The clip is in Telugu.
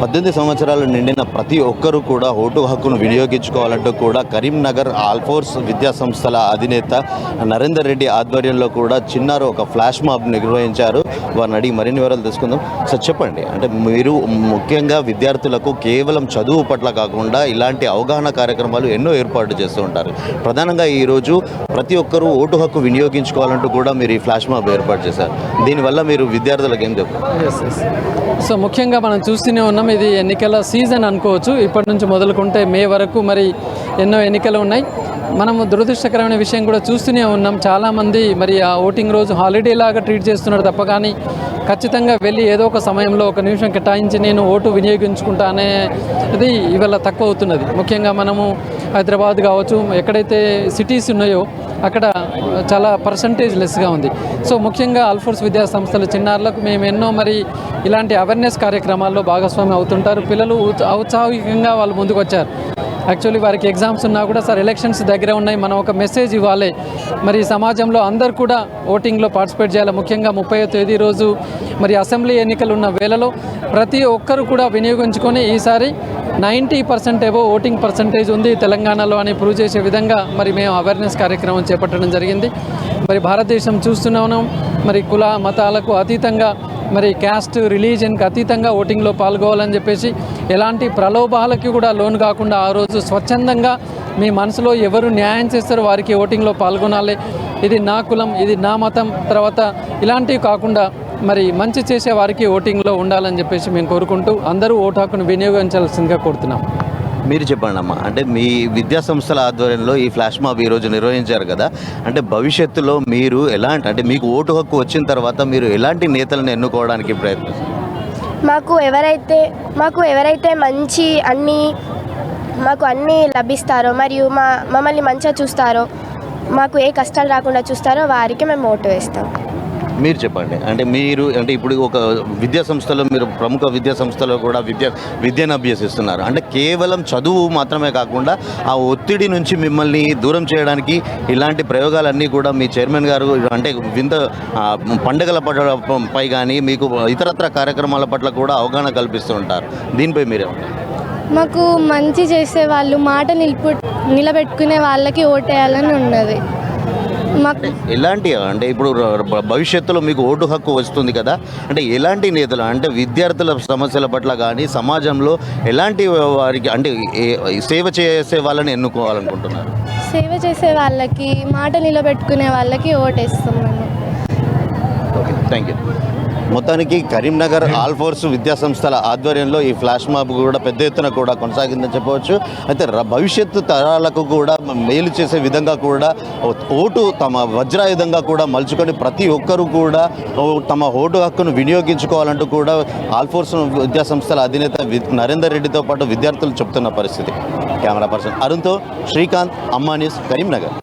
18 సంవత్సరాలు నిండిన ప్రతి ఒక్కరూ కూడా ఓటు హక్కును వినియోగించుకోవాలంటూ కూడా కరీంనగర్ ఆల్ఫోర్స్ విద్యా సంస్థల అధినేత నరేందర్ రెడ్డి ఆధ్వర్యంలో కూడా చిన్నారు ఒక ఫ్లాష్ మాబ్ నిర్వహించారు. వారిని అడిగి మరిన్ని వివరాలు తెలుసుకుందాం. సార్ చెప్పండి, అంటే మీరు ముఖ్యంగా విద్యార్థులకు కేవలం చదువు పట్ల కాకుండా ఇలాంటి అవగాహన కార్యక్రమాలు ఎన్నో ఏర్పాటు చేస్తూ ఉంటారు. ప్రధానంగా ఈరోజు ప్రతి ఒక్కరూ ఓటు హక్కు వినియోగించుకోవాలంటూ కూడా మీరు ఈ ఫ్లాష్ మాబ్ ఏర్పాటు చేశారు. దీనివల్ల మీరు విద్యార్థులకు ఏం చెప్తారు? సో ముఖ్యంగా మనం చూస్తూనే ఉన్నాం, ఇది ఎన్నికల సీజన్ అనుకోవచ్చు. ఇప్పటి నుంచి మొదలుకుంటే మే వరకు మరి ఎన్నో ఎన్నికలు ఉన్నాయి. మనము దురదృష్టకరమైన విషయం కూడా చూస్తూనే ఉన్నాం. చాలామంది మరి ఆ ఓటింగ్ రోజు హాలిడే లాగా ట్రీట్ చేస్తున్నారు తప్ప కానీ ఖచ్చితంగా వెళ్ళి ఏదో ఒక సమయంలో ఒక నిమిషం కేటాయించి నేను ఓటు వినియోగించుకుంటా అనేది ఇవాళ తక్కువ అవుతున్నది. ముఖ్యంగా మనము హైదరాబాద్ కావచ్చు, ఎక్కడైతే సిటీస్ ఉన్నాయో అక్కడ చాలా పర్సంటేజ్ లెస్గా ఉంది. సో ముఖ్యంగా ఆల్ఫోర్స్ విద్యా సంస్థల చిన్నారులకు మేము ఎన్నో మరి ఇలాంటి అవేర్నెస్ కార్యక్రమాల్లో భాగస్వామి అవుతుంటారు. పిల్లలు ఔత్సాహికంగా వాళ్ళు ముందుకు వచ్చారు. యాక్చువల్లీ వారికి ఎగ్జామ్స్ ఉన్నా కూడా సార్ ఎలక్షన్స్ దగ్గర ఉన్నాయి, మనం ఒక మెసేజ్ ఇవ్వాలి, మరి సమాజంలో అందరు కూడా ఓటింగ్లో పార్టిసిపేట్ చేయాలి. ముఖ్యంగా 30వ తేదీ రోజు మరి అసెంబ్లీ ఎన్నికలు ఉన్న వేళలో ప్రతి ఒక్కరు కూడా వినియోగించుకొని ఈసారి 90% ఏవో ఓటింగ్ పర్సంటేజ్ ఉంది తెలంగాణలో అని ప్రూవ్ చేసే విధంగా మరి మేము అవేర్నెస్ కార్యక్రమం చేపట్టడం జరిగింది. మరి భారతదేశం చూస్తున్నాం, మరి కుల మతాలకు అతీతంగా మరి క్యాస్ట్ రిలీజియన్కి అతీతంగా ఓటింగ్లో పాల్గొవాలని చెప్పేసి ఎలాంటి ప్రలోభాలకి కూడా లోను కాకుండా ఆ రోజు స్వచ్ఛందంగా మీ మనసులో ఎవరు న్యాయం చేస్తారో వారికి ఓటింగ్లో పాల్గొనాలి. ఇది నా కులం, ఇది నా మతం, తర్వాత ఇలాంటివి కాకుండా మరి మంచి చేసే వారికి ఓటింగ్లో ఉండాలని చెప్పేసి మేము కోరుకుంటూ అందరూ ఓటు హక్కును వినియోగించాల్సిందిగా కోరుతున్నాం. మీరు చెప్పండి అమ్మా, అంటే మీ విద్యా సంస్థల ఆధ్వర్యంలో ఈ ఫ్లాష్ మాబ్ ఈరోజు నిర్వహించారు కదా, అంటే భవిష్యత్తులో మీరు అంటే మీకు ఓటు హక్కు వచ్చిన తర్వాత మీరు ఎలాంటి నేతలను ఎన్నుకోవడానికి ప్రయత్నిస్తారు? మాకు ఎవరైతే మాకు అన్నీ లభిస్తారో మరియు మమ్మల్ని మంచిగా చూస్తారో, మాకు ఏ కష్టాలు రాకుండా చూస్తారో వారికి మేము ఓటు వేస్తాం. మీరు చెప్పండి, అంటే ఇప్పుడు ఒక విద్యా సంస్థలో మీరు ప్రముఖ విద్యా సంస్థలో కూడా విద్యను అభ్యసిస్తున్నారు. అంటే కేవలం చదువు మాత్రమే కాకుండా ఆ ఒత్తిడి నుంచి మిమ్మల్ని దూరం చేయడానికి ఇలాంటి ప్రయోగాలన్నీ కూడా మీ చైర్మన్ గారు అంటే పండుగల పై కానీ మీకు ఇతరత్ర కార్యక్రమాల పట్ల కూడా అవగాహన కల్పిస్తూ ఉంటారు. దీనిపై మీరేమంటారు? మాకు మంచి చేసే వాళ్ళు, మాట నిలబెట్టుకునే వాళ్ళకి ఓటేయాలని ఉన్నది. ఎలాంటి అంటే ఇప్పుడు భవిష్యత్తులో మీకు ఓటు హక్కు వస్తుంది కదా, అంటే ఎలాంటి నేతలు అంటే విద్యార్థుల సమస్యల పట్ల కానీ సమాజంలో ఎలాంటి వారికి అంటే సేవ చేసే వాళ్ళని ఎన్నుకోవాలనుకుంటున్నారు? సేవ చేసే వాళ్ళకి, మాట నిలబెట్టుకునే వాళ్ళకి ఓటేస్తాం మేము. Okay, thank you. మొత్తానికి కరీంనగర్ ఆల్ఫోర్స్ విద్యా సంస్థల ఆధ్వర్యంలో ఈ ఫ్లాష్ మాబ్ కూడా పెద్ద ఎత్తున కూడా కొనసాగిందని చెప్పవచ్చు. అయితే భవిష్యత్తు తరాలకు కూడా మేలు చేసే విధంగా కూడా ఓటు తమ వజ్రాయుధంగా కూడా మలుచుకొని ప్రతి ఒక్కరూ కూడా తమ ఓటు హక్కును వినియోగించుకోవాలంటూ కూడా ఆల్ఫోర్స్ విద్యా సంస్థల అధినేత నరేందర్ రెడ్డితో పాటు విద్యార్థులు చెప్తున్న పరిస్థితి. కెమెరా పర్సన్ అరుణ్తో శ్రీకాంత్, అమ్మా న్యూస్, కరీంనగర్.